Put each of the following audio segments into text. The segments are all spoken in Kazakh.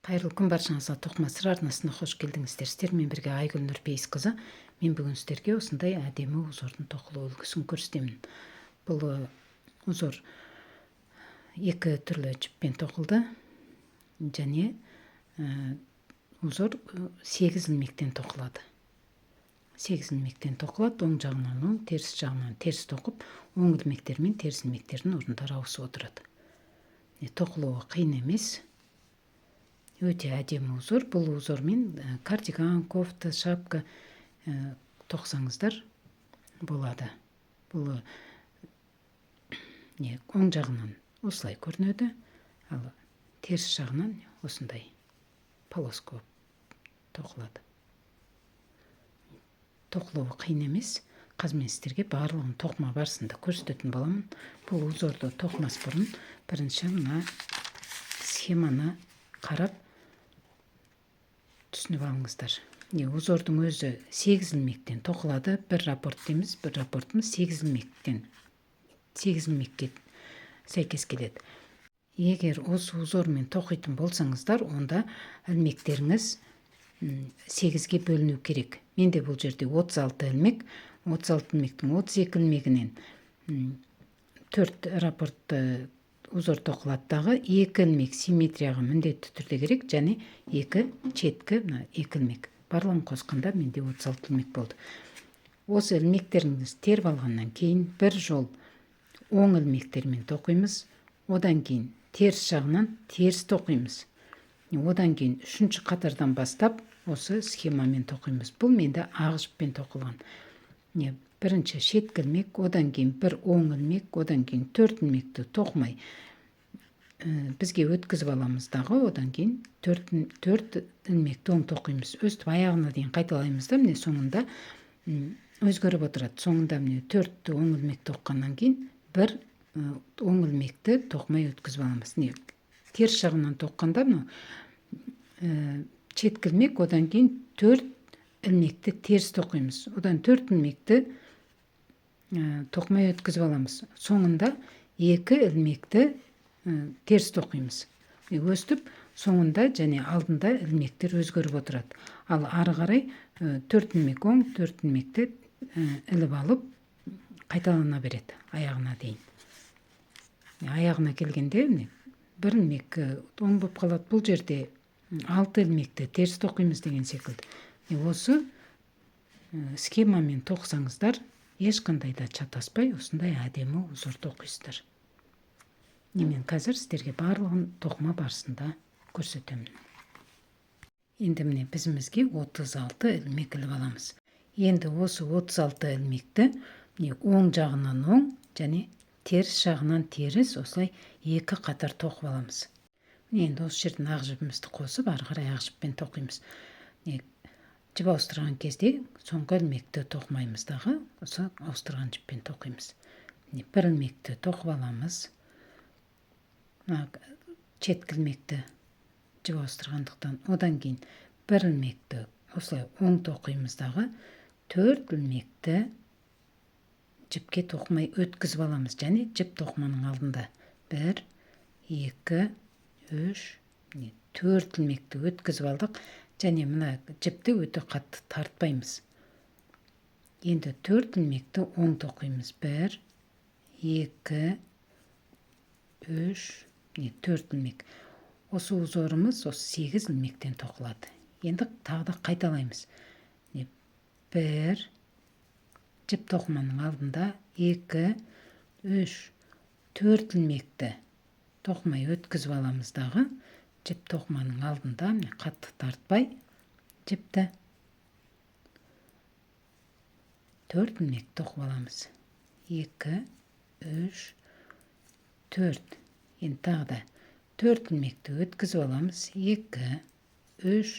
Қайырлы күн баршаңызға. Тоқыма сыр арнасына қош келдіңіздер. Сіздермен бірге Айгүл Нұрпейісқызы. Мен бүгін сіздерге осындай әдемі узордың тоқылу үлгісін көрсетемін. Бұл узор екі түрлі жіппен тоқылды. Және узор 8 ілмектен тоқылады. 8 ілмектен тоқылады. Оң жағынан оң, теріс жағынан теріс тоқып, оң ілмектер мен теріс ілмектердің орындары ауысып отырады. Тоқылуы қиын емес. Өте әдемі узор. Бұл узормен кардиган, кофта, шапка тоқсаңыздар болады. Бұл оң жағынан осылай көрінеді, ал теріс жағынан осындай полоска тоқылады. Тоқылуы қиын емес. Қазір мен сіздерге барлығын тоқыма барысында көрсететін боламын. Бұл узорды тоқымас бұрын бірінші мына схеманы қарап түсініп алыңыздар. Узордың өзі 8 ілмектен тоқылады. Бір раппорт дейміз, бір раппортымыз 8 ілмекке сәйкес келеді. Егер осы узормен тоқитын болсаңыздар, онда ілмектеріңіз 8-ге бөліну керек. Менде бұл жерде 36 ілмек, 36 ілмектің 32 ілмегінен 4 раппортты узор тоқыладағы 2 ілмек симметрияға міндетті түрде керек, және 2 четкі 2 ілмек. Барлығын қосқанда менде 36 ілмек болды. Осы ілмектеріңіз теріп алғаннан кейін бір жол оң ілмектермен тоқимыз, одан кейін теріс жағынан теріс тоқимыз. Одан кейін үшінші қатардан бастап осы схемамен тоқимыз. Бұл менде ақ жіппен тоқылған. Бірінші шеткі ілмек, одан кейін бір оң ілмек, одан кейін 4 ілмекті тоқымай бізге өткізіп аламыз дағы, одан кейін 4 ілмекті оң тоқимыз. Өстіп аяғына дейін қайталаймыз да, міне соңында өзгеріп отырады. Соңында міне 4 оң ілмек тоққаннан кейін бір оң ілмекті тоқымай өткізіп аламыз. Теріс жағынан тоққанда шеткі ілмек, одан кейін 4 ілмекті теріс тоқимыз. Одан 4 ілмекті тоқымай өткізіп аламыз. Соңында 2 ілмекті теріс тоқимыз. Өстіп, соңында және алдында ілмектер өзгеріп отырады. Ал ары қарай 4 ілмек оң, 4 ілмекті іліп алып қайталана береді аяғына дейін. Аяғына келгенде бір ілмек оң болып қалады. Бұл жерде 6 ілмекті теріс тоқимыз деген секілді. Осы схемамен тоқсаңыздар, ешқандай да шатаспай осындай әдемі узор тоқисыздар. Мен қазір сіздерге барлығын тоқыма барысында көрсетемін. Енді міне бізімізге 36 ілмек іліп аламыз. Енді осы 36 ілмекті оң жағынан оң және теріс жағынан теріс осылай 2 қатар тоқып аламыз. Енді осы жерден ақ жіпімізді қосып, ары қарай ақ жіппен тоқимыз. Жіп ауыстырған кезде соңғы ілмекті тоқымаймыз дағы, осы ауыстырған жіппен тоқимыз. Бір ілмекті тоқып аламыз. Шеткі ілмекті жіп ауыстырғандықтан, одан кейін бір ілмекті осылай оң тоқимыз дағы, 4 ілмекті жіпке тоқымай өткізіп аламыз, және жіп тоқыманың алдында 1, 2, 3, 4 ілмекті өткізіп алдық, және мына жіпті өте қатты тартпаймыз. Енді 4 ілмекті оң тоқимыз. 1, 2, 3, 4 ілмек. Осы узорымыз 8 ілмектен тоқылады. Енді тағы да қайталаймыз. 1, жіп тоқыманың алдында 2, 3, 4 ілмекті тоқымай өткізіп аламыз дағы, жіп тоқыманың алдында қатты тартпай жіпті 4 ілмек тоқып аламыз. 2, 3, 4. Енді тағы да 4 ілмекті өткізіп аламыз. 2, 3,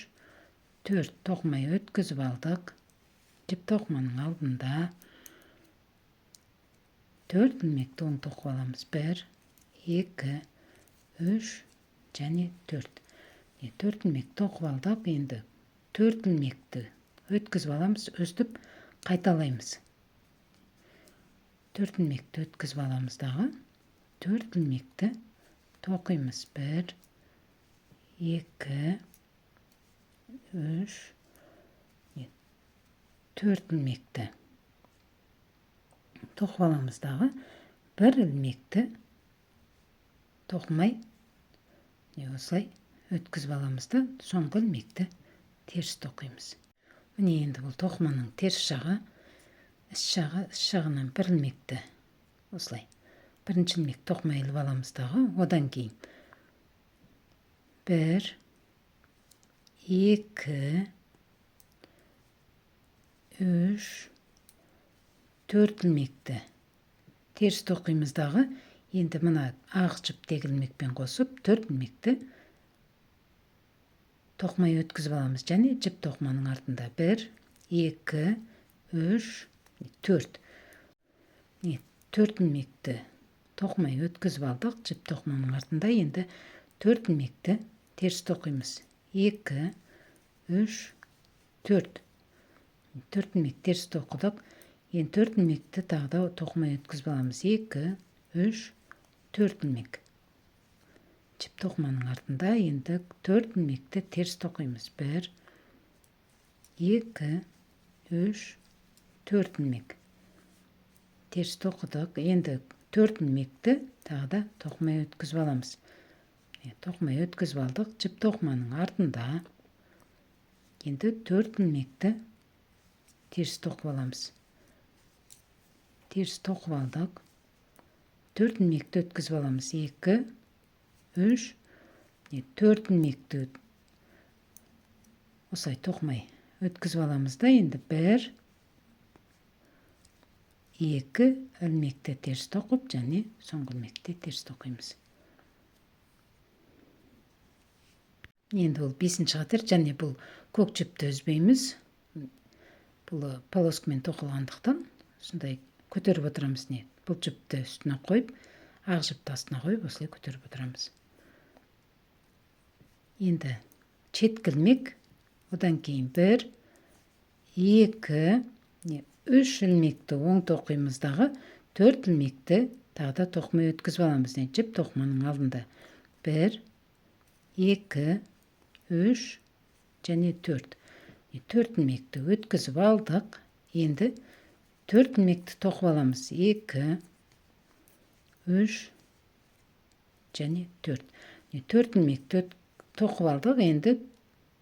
4 тоқымай өткізіп алдық. Жіп тоқыманың алдында 4 ілмекті оң тоқып аламыз. 1, 2, 3 және 4. 4 ілмек тоқып алдық. Енді 4 ілмекті өткізіп аламыз. Өстіп қайталаймыз. 4 ілмекті өткізіп аламыз дағы. 4 ілмекті тоқимыз. 1, 2, 3, 4 ilmekті тоқып аламыз дағы. 1 ilmekті тоқымай осылай өткізіп аламыз да, соңғы ilmekті теріс тоқимыз. Міне енді бұл тоқыманың теріс жағы, іс жағынан 1 ilmekті осылай бірінші ilmek тоқымай іліп аламыз дағы. Одан кейін 1, 2, 3, 4 ilmekті теріс тоқимыз дағы. Енді мына ақ жіптегі ilmekпен қосып 4 ilmekті тоқымай өткізіп аламыз. Және жіп тоқыманың артында 1, 2, 3, 4. 4 ilmekті тоқымай өткізіп алдық. Жіп тоқыманың артында енді 4 ilmekті теріс тоқимыз. 2, 3, 4. 4 ilmek теріс тоқыдық. Енді 4 ilmekті тағы да тоқымай өткізіп аламыз. 2, 3, 4 ilmek. Жіп тоқыманың артында енді 4 ilmekті теріс тоқимыз. 1, 2, 3, 4 ilmek. Теріс тоқыдық. Енді 4 ilmekті тағы да тоқымай өткізіп аламыз. Тоқымай өткізіп алдық. Жіп тоқыманың артында енді 4 ilmekті теріс тоқып аламыз. Теріс тоқып алдық. 4 ilmekті өткізіп аламыз. 2, 3, 4 ilmekті осылай тоқымай өткізіп аламыз да, енді 1, 2 ilmekті теріс тоқып, және соңғы ilmekті теріс тоқимыз. Енді бұл 5-ші қатар, және бұл көк жіпті үзбейміз. Бұл полоскамен тоқылғандықтан сондай көтеріп отырамыз. Бұл жіпті үстіне қойып, ақ жіпті астына қойып, осылай көтеріп отырамыз. Енді шеткі ilmek, одан кейін 1, 2, 3 ilmekті оң тоқимыздағы 4 ilmekті тағы да тоқымай өткізіп аламыз. Жіп тоқыманың алдында 1, 2, 3, және 4. 4 ilmekті өткізіп алдық. Енді 4 ilmekті тоқып аламыз. 2, 3, және 4. 4 ilmekті тоқып алдық. Енді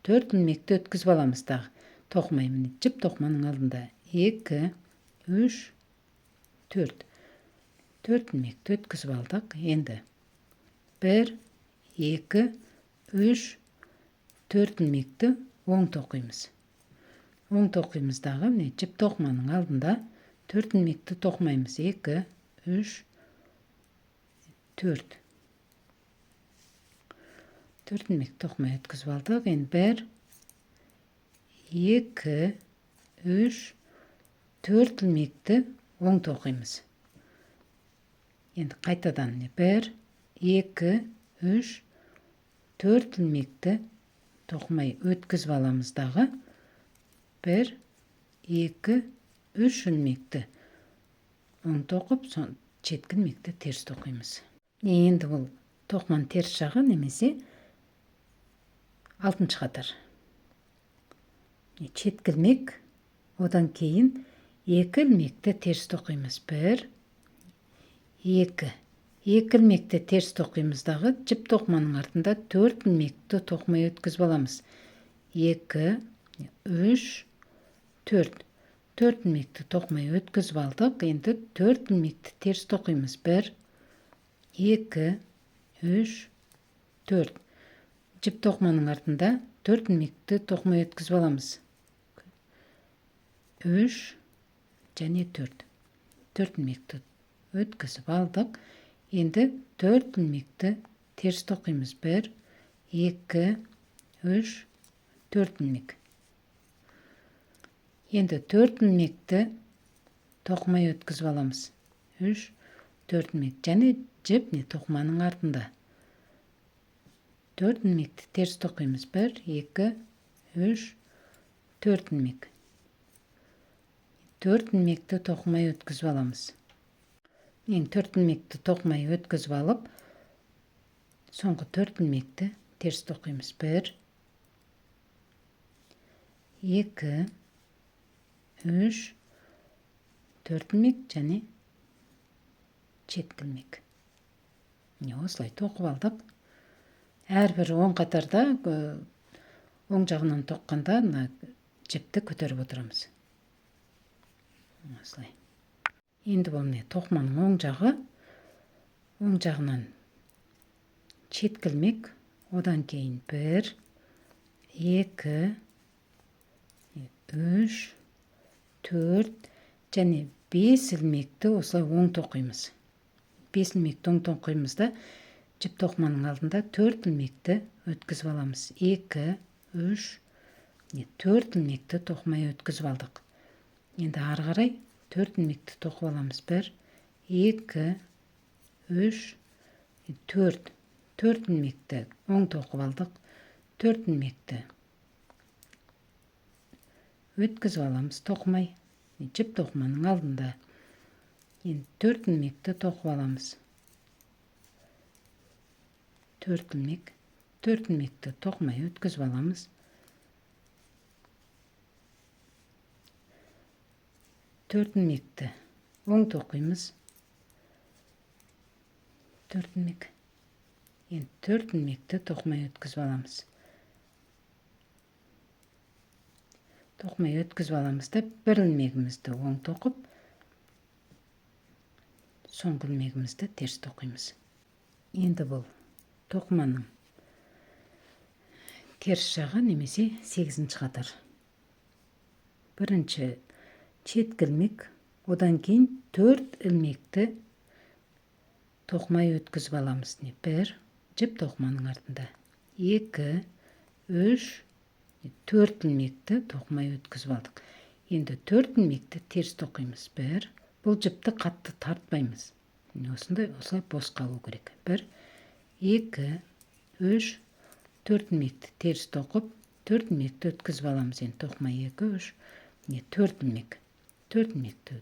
4 ilmekті өткізіп аламыз дағы. Тоқымай, міне жіп тоқыманың алдында 2, 3, 4. 4 ilmekті өткізіп алдық. Енді 1, 2, 3, 4 ilmekті оң тоқимыз. Оң тоқимыз дағы. Міне жіп тоқыманың алдында 4 ilmekті тоқымаймыз. 2, 3, 4. 4 ilmek тоқымай өткізіп алдық. Енді 1, 2, 3, 4 ilmekті оң тоқимыз. Енді қайтадан 1, 2, 3, 4 ilmekті тоқымай өткізіп аламыз дағы. 1, 2, 3 ilmekті оң тоқып, шеткі ilmekті теріс тоқимыз. Енді бұл тоқыманың теріс жағы, немесе 6-ші қатар. Шеткі ilmek, одан кейін 2 ilmekті теріс тоқимыз. 1, 2. 2 ilmekті теріс тоқимыз дағы. Жіп тоқыманың артында 4 ilmekті тоқымай өткізіп аламыз. 2, 3, 4. 4 ilmekті тоқымай өткізіп алдық. Енді 4 ilmekті теріс тоқимыз. 1, 2, 3, 4. Жіп тоқыманың артында 4 ilmekті тоқымай өткізіп аламыз. 3, және 4. 4 ilmekті өткізіп алдық. Енді 4 ilmekті теріс тоқимыз. 1, 2, 3, 4 ilmek. Енді 4 ilmekті тоқымай өткізіп аламыз. 3, 4 ilmek. Және жіп тоқыманың артында 4 ilmekті теріс тоқимыз. 1, 2, 3, 4 ilmek. 4 ilmekті тоқымай өткізіп аламыз. Ең 4 ilmekті тоқымай өткізіп алып, соңғы 4 ilmekті теріс тоқимыз. 1, 2, 3, 4 ілмек және шеткі ілмек. Міне осылай тоқып алдық. Әрбір оң қатарда оң жағынан тоққанда жіпті көтеріп отырамыз. Осылай. Енді бұл не? Тоқыманың оң жағынан шеткі ілмек, одан кейін 1, 2, 3, 4 және 5 ілмекті осылай оң тоқимыз. 5 ілмекті оң тоқимыз да, жіп тоқыманың алдында 4 ілмекті өткізіп аламыз. 2, 3, 4 ілмекті тоқымай өткізіп алдық. Енді ары қарай 4 ілмекті тоқып аламыз. 1, 2, 3, 4. 4 ілмекті оң тоқып алдық. 4 ілмекті өткізіп аламыз тоқымай. Жіп тоқыманың алдында. Енді 4 ілмекті тоқып аламыз. 4 ілмек. 4 ілмекті тоқымай өткізіп аламыз. 4 ілмекті оң тоқимыз. 4 ілмек. Енді 4 ілмекті тоқымай өткізіп аламыз. Тоқымай өткізіп аламыз да, 1 ілмегімізді оң тоқып, соңғы ілмегімізді теріс тоқимыз. Енді бұл тоқыманың теріс жағы немесе 8-ші қатар. Бірінші шеткі ілмек, одан кейін 4 ілмекті тоқымай өткізіп аламыз. 1, жіп тоқыманың артында. 2, 3, 4 ілмекті тоқымай өткізіп алдық. Енді 4 ілмекті теріс тоқимыз. 1, бұл жіпті қатты тартпаймыз. Осылай бос қалу керек. 1, 2, 3, 4 ілмекті теріс тоқып, 4 ілмекті өткізіп аламыз. Енді тоқымай 2, 3, 4 ілмек. 4 ілмекті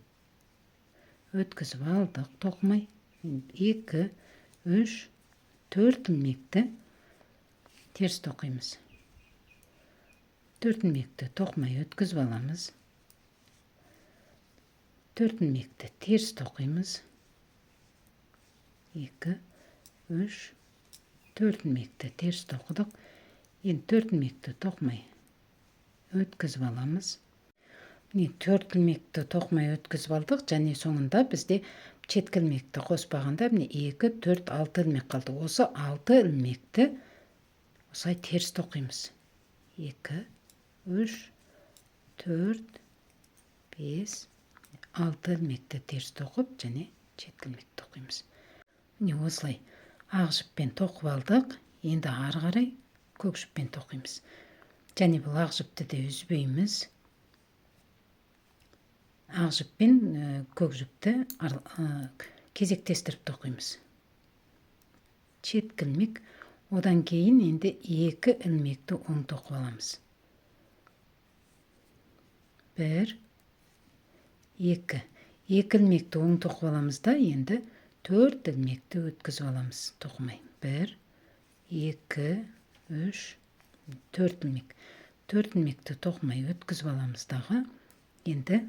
өткізіп алдық тоқымай. 2, 3, 4 ілмекті теріс тоқимыз. 4 ілмекті тоқымай өткізіп аламыз. 4 ілмекті теріс тоқимыз. 2, 3, 4 ілмекті теріс тоқыдық. Енді 4 ілмекті тоқымай өткізіп аламыз. 4 ілмекті тоқымай өткізіп алдық, және соңында бізде шеткі ілмекті қоспағанда 2, 4, 6 ілмек қалды. Осы 6 ілмекті осылай теріс тоқимыз. 2, 3, 4, 5, 6 ілмекті теріс тоқып, және шеткі ілмекті тоқимыз. Осылай ақ жіппен тоқып алдық. Енді ары қарай көк жіппен тоқимыз. Және бұл ақ жіпті де үзбейміз. Ақ жіппен көк жіпті кезектестіріп тоқимыз. Шеткі ілмек, одан кейін енді 2 ілмекті оң тоқып аламыз. 1, 2. 2 ілмекті оң тоқып аламыз да, енді 4 ілмекті өткізіп аламыз тоқымай. 1, 2, 3, 4 ілмек. 4 ілмекті тоқымай өткізіп аламыз дағы. Енді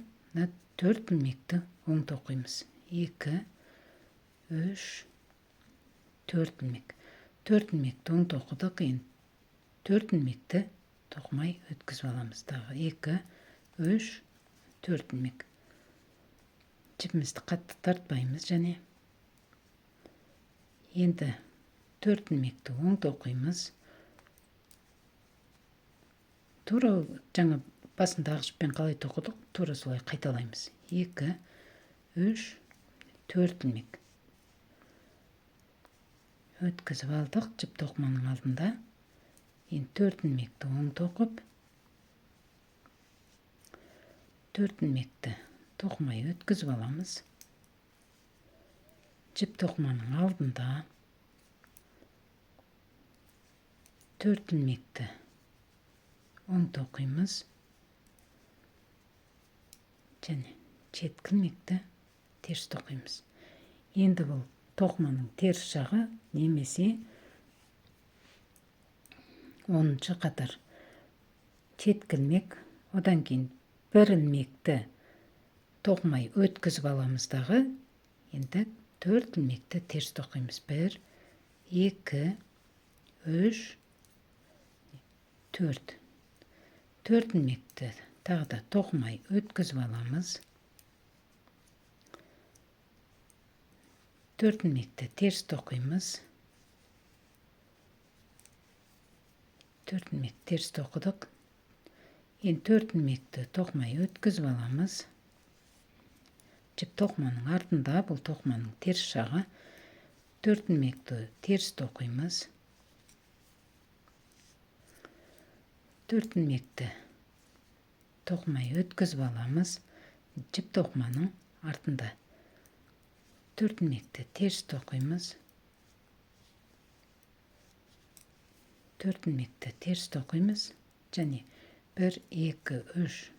4 ілмекті оң тоқимыз. 2, 3, 4 ілмек. 4 ілмекті оң тоқыдық. Енді 4 ілмекті тоқымай өткізіп аламыз дағы. 2, 3, 4 ілмек. Жіпімізді қатты тартпаймыз, және енді 4 ілмекті оң тоқимыз. Тура жаңа басындағы жіппен қалай тоқыдық, тура солай қайталаймыз. 2, 3, 4 ілмек. Өткізіп алдық жіп тоқыманың алдында. Енді 4 ілмекті оң тоқып, 4 ілмекті тоқымай өткізіп аламыз. Жіп тоқыманың алдында 4 ілмекті оң тоқимыз. Және шеткі ілмекті теріс тоқимыз. Енді бұл тоқыманың теріс жағы немесе 10 қатар четкі ілмек, одан кейін бір ілмекті тоқымай өткізіп аламыз дағы. Енді 4 ілмекті теріс тоқимыз. 1, 2, 3, 4. 4 ілмекті тағы да тоқымай өткізіп аламыз. 4 ілмекті теріс тоқимыз. 4 ілмекті теріс тоқыдық. Енді 4 ілмекті тоқымай өткізіп аламыз. Жіп тоқыманың артында, бұл тоқыманың теріс жағы. 4 ілмекті теріс тоқимыз. 4 ілмекті тоқымай өткізіп аламыз. Жіп тоқыманың артында 4 ілмекті теріс тоқимыз. 4 ілмекті теріс тоқимыз. Және 1, 2, 3,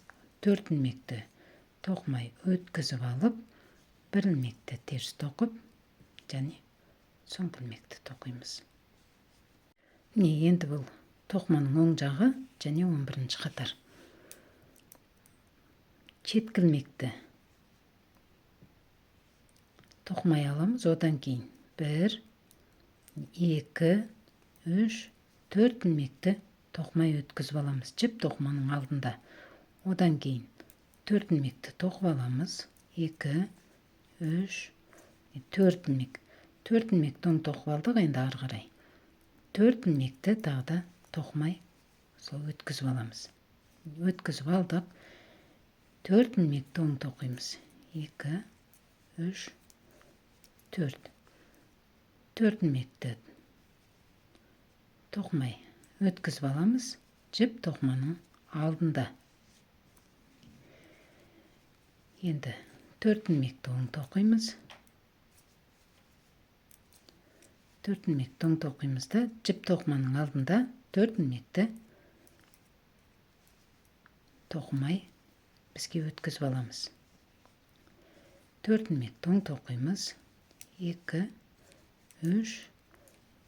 4 ілмекті тоқымай өткізіп алып, 1 ілмекті теріс тоқып, және соңғы ілмекті тоқимыз. Енді бұл тоқыманың оң жағы және 11 қатар. Четкі ілмекті тоқымай аламыз, одан кейін 1, 2, 3, 4 ілмекті тоқымай өткізіп аламыз. Жіп тоқыманың алдында. Одан кейін 4 ілмекті тоқып аламыз. 2, 3, 4 ілмек. 4 ілмекті оң тоқып алдық, енді ары қарай. 4 ілмекті тағы да тоқымай өткізіп аламыз. Өткізіп алдық. 4 ілмекті оң тоқимыз. 2, 3, 4. 4 ілмекті тоқымай өткізіп аламыз. Жіп тоқыманың алдында. Енді 4 ілмекті оң тоқимыз. 4 ілмекті оң тоқимыз да, жіп тоқыманың алдында 4 ілмекті тоқымай бізге өткізіп аламыз. 4 ілмекті оң тоқимыз. 2, 3,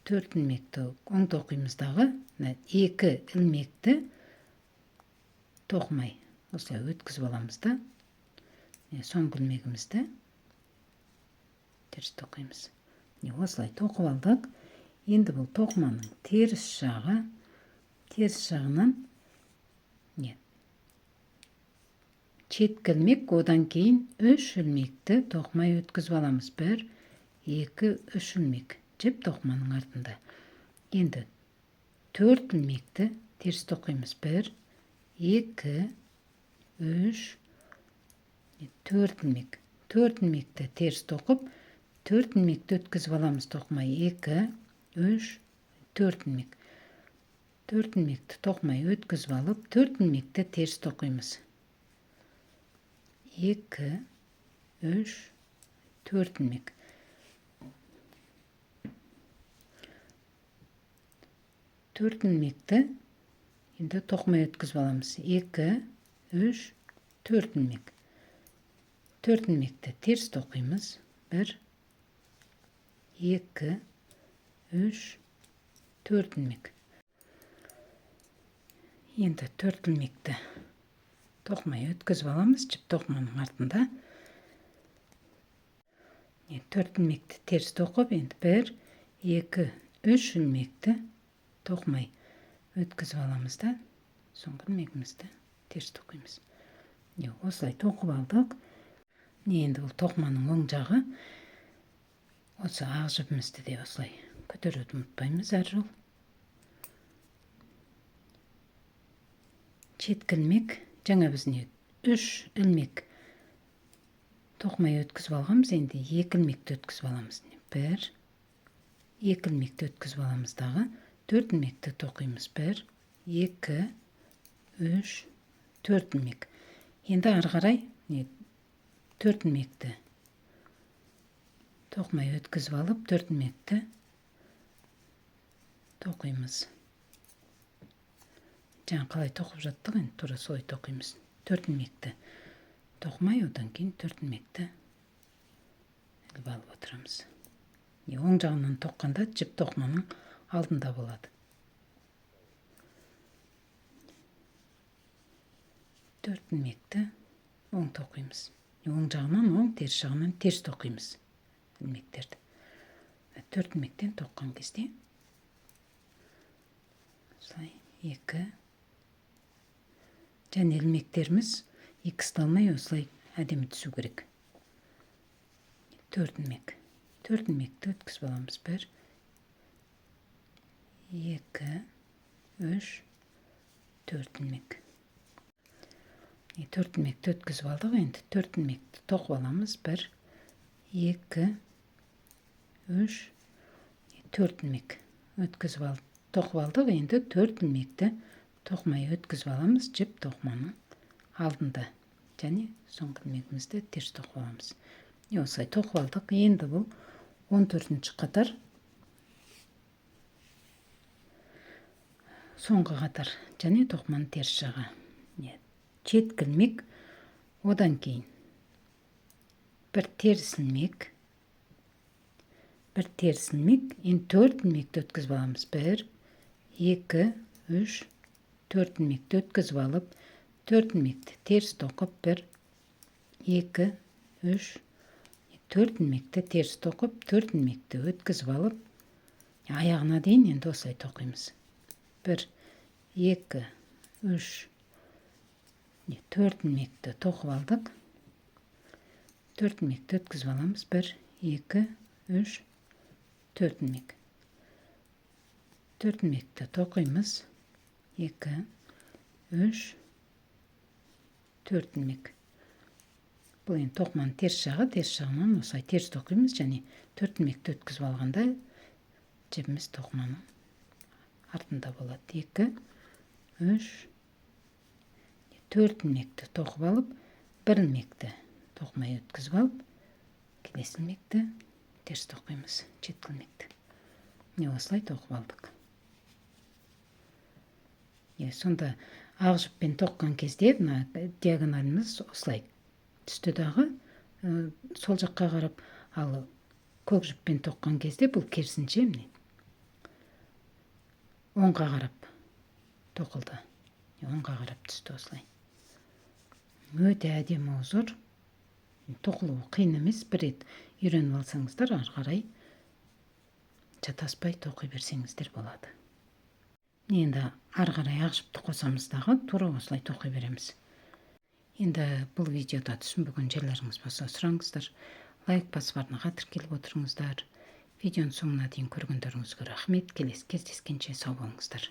4 ілмекті оң тоқимыздағы 2 ілмекті тоқымай осылай өткізіп аламыз да. Соңғы ілмегімізді теріс тоқимыз. Осылай тоқып алдық. Енді бұл тоқыманың теріс жағы. Теріс жағынан четкі ілмек, одан кейін 3 ілмекті тоқымай өткізіп аламыз. 1, 2, 3 ілмек. Жіп тоқыманың артында. Енді 4 ілмекті теріс тоқимыз. 1, 2, 3, 4 ілмек. 4 ілмекті теріс тоқып, 4 ілмекті өткізіп аламыз тоқымай. 2, 3, 4 ілмек. 4 ілмекті тоқымай өткізіп алып, 4 ілмекті теріс тоқимыз. 2, 3, 4 ілмек. 4 ілмекті енді тоқымай өткізіп аламыз. 2, 3, 4 ілмек. 4 ілмекті теріс тоқимыз. 1, 2, 3, 4 ілмек. Енді 4 ілмекті тоқымай өткізіп аламыз. Жіп тоқыманың артында. 4 ілмекті теріс тоқып, енді 1, 2, 3 ілмекті тоқымай өткізіп аламыз да. Соңғы ілмегімізді теріс тоқимыз. Осылай тоқып алдық. Енді бұл тоқыманың оң жағы. Осы ақ жібімізді де осылай көтеруді ұмытпаймыз әр жол. Четкі ілмек. Жаңа біз 3 ілмек тоқымай өткізіп алғанбыз. Енді 2 ілмекті өткізіп аламыз. 1, 2 ілмекті өткізіп аламыз дағы. 4 ілмекті тоқимыз. 1, 2, 3, 4 ілмек. Енді ары қарай 4 ілмекті тоқымай өткізіп алып, 4 ілмекті тоқимыз. Жаңа қалай тоқып жаттық, енді тура солай тоқимыз. 4 ілмекті тоқымай, одан кейін 4 ілмекті іліп алып отырамыз. Оң жағынан тоққанда жіп тоқыманың алдында болады. 4 ilмекті оң тоқимыз. Оң жағынан оң, теріс жағынан теріс тоқимыз ilмектерді. 4 ilмектен тоққан кезде осылай 2 және ilмектеріміз екі ысталмай осылай әдемі түсу керек. 4 ilmek. 4 ilmekті өткізіп аламыз. 1 2 3 4 ilmek. 4 ilmekті өткізіп алдық. Енді 4 ilmekті тоқып аламыз. 1 2 3 4 ilmek өткізіп алдық. Тоқып алдық. Енді 4 ilmekті тоқымай өткізіп аламыз. Жіп тоқыманың алдында. Және соңғы ilмегімізді теріс тоқып аламыз. Осылай тоқып алдық. Енді бұл 14-ші қатар. Соңғы қатар. Және тоқыманың теріс жағы. Четкі ilmek. Одан кейін бір теріс ilmek. Bir теріс ilmek. Енді 4 ilmekті өткізіп аламыз. 1 2 3 4 ilmekті өткізіп алып, 4 ilmekті теріс тоқып, 1 2 3 4 ilmekті теріс тоқып, 4 ilmekті өткізіп алып, аяғына дейін енді осылай тоқимыз. 1 2 3 4 ilmekті тоқып алдық. 4 ilmekті өткізіп аламыз. 1 2 3 4 ilmek. 4 ilmekті тоқимыз. 2 3 4 ilmek. Бұл енді тоқыманың теріс жағы, теріс жағынан осылай теріс тоқимыз, және 4 ilmekті өткізіп алғанда жібіміз тоқыманың артында болады. 2 3 4 ilmekті тоқып алып, 1 ilmekті тоқымай өткізіп алып, келесі ilmekті теріс тоқимыз. Четкі ilmekті. Осылай тоқып алдық. Сонда ақ жіппен тоққан кезде диагоналіміз осылай түсті дағы сол жаққа қарап, ал көк жіппен тоққан кезде бұл керісінше оңға қарап тоқылды. Оңға қарап түсті осылай. Өте әдемі узор. Тоқылуы қиын емес. Бір рет үйреніп алсаңыздар, ары қарай шатаспай тоқи берсеңіздер болады. Енді ары қарай ақ жіпті қосамыз дағы, тура осылай тоқи береміз. Енді бұл видеода түсінбеген жерлеріңіз болса сұраңыздар. Лайк басып арнаға тіркеліп отырыңыздар. Видеоның соңына дейін көргендеріңізге рахмет. Келесі кездескенше сау болыңыздар.